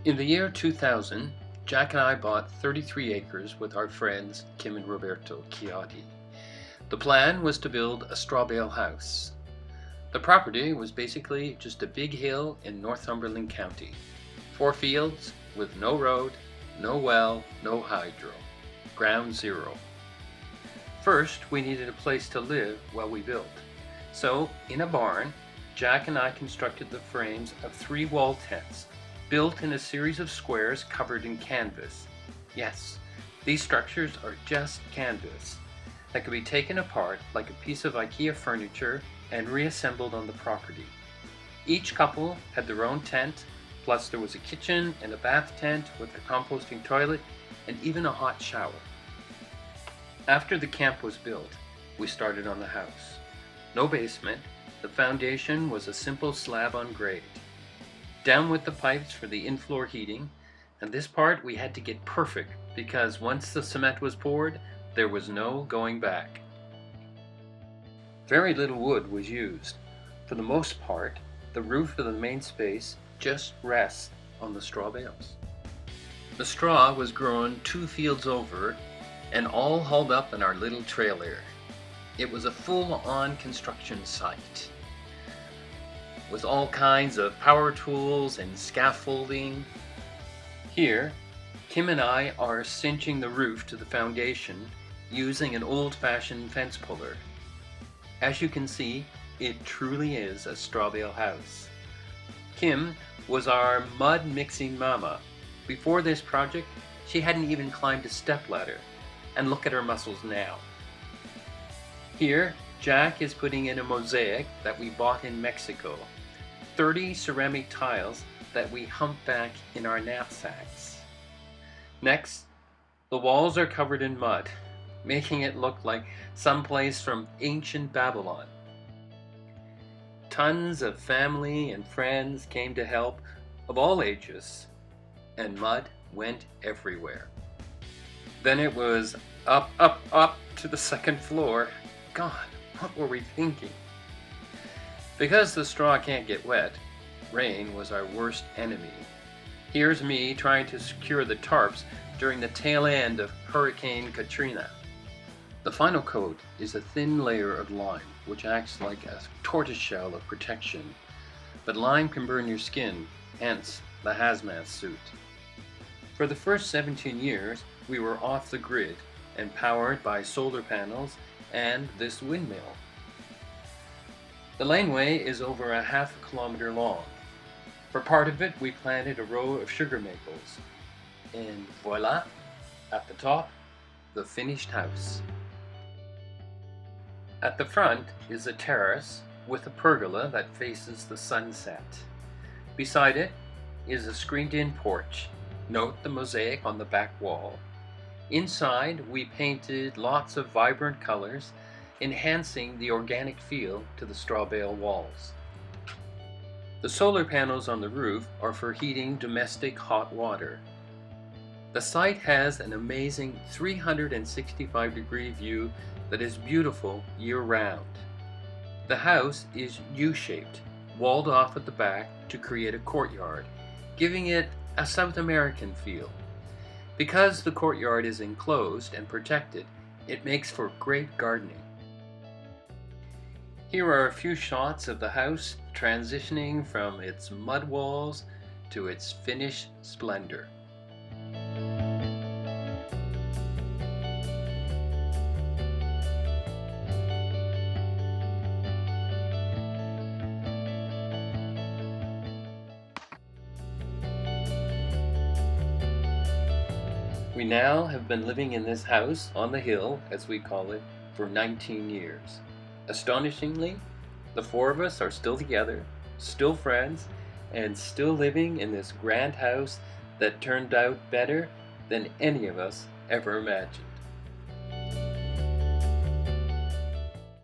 In the year 2000, Jack and I bought 33 acres with our friends Kim and Roberto Chiotti. The plan was to build a straw bale house. The property was basically just a big hill in Northumberland County. 4 fields with no road, no well, no hydro. Ground zero. First, we needed a place to live while we built. So, in a barn, Jack and I constructed the frames of 3 wall tents, built in a series of squares covered in canvas. Yes, these structures are just canvas that could be taken apart like a piece of IKEA furniture and reassembled on the property. Each couple had their own tent, plus there was a kitchen and a bath tent with a composting toilet and even a hot shower. After the camp was built, we started on the house. No basement, the foundation was a simple slab on grade. Down with the pipes for the in-floor heating, and this part we had to get perfect because once the cement was poured, there was no going back. Very little wood was used. For the most part, the roof of the main space just rests on the straw bales. The straw was grown 2 fields over and all hauled up in our little trailer. It was a full-on construction site with all kinds of power tools and scaffolding. Here, Kim and I are cinching the roof to the foundation using an old-fashioned fence puller. As you can see, it truly is a straw bale house. Kim was our mud mixing mama. Before this project, she hadn't even climbed a stepladder, and look at her muscles now. Here, Jack is putting in a mosaic that we bought in Mexico. 30 ceramic tiles that we humpback in our knapsacks. Next, the walls are covered in mud, making it look like someplace from ancient Babylon. Tons of family and friends came to help, of all ages, and mud went everywhere. Then it was up to the 2nd floor. God, what were we thinking? Because the straw can't get wet, rain was our worst enemy. Here's me trying to secure the tarps during the tail end of Hurricane Katrina. The final coat is a thin layer of lime, which acts like a tortoiseshell of protection. But lime can burn your skin, hence the hazmat suit. For the first 17 years, we were off the grid and powered by solar panels and this windmill. The laneway is over a half a kilometer long. For part of it, we planted a row of sugar maples. And voila, at the top, the finished house. At the front is a terrace with a pergola that faces the sunset. Beside it is a screened-in porch. Note the mosaic on the back wall. Inside, we painted lots of vibrant colors, enhancing the organic feel to the straw bale walls. The solar panels on the roof are for heating domestic hot water. The site has an amazing 365-degree view that is beautiful year-round. The house is U-shaped, walled off at the back to create a courtyard, giving it a South American feel. Because the courtyard is enclosed and protected, it makes for great gardening. Here are a few shots of the house transitioning from its mud walls to its finished splendor. We now have been living in this house on the hill, as we call it, for 19 years. Astonishingly, the 4 of us are still together, still friends, and still living in this grand house that turned out better than any of us ever imagined.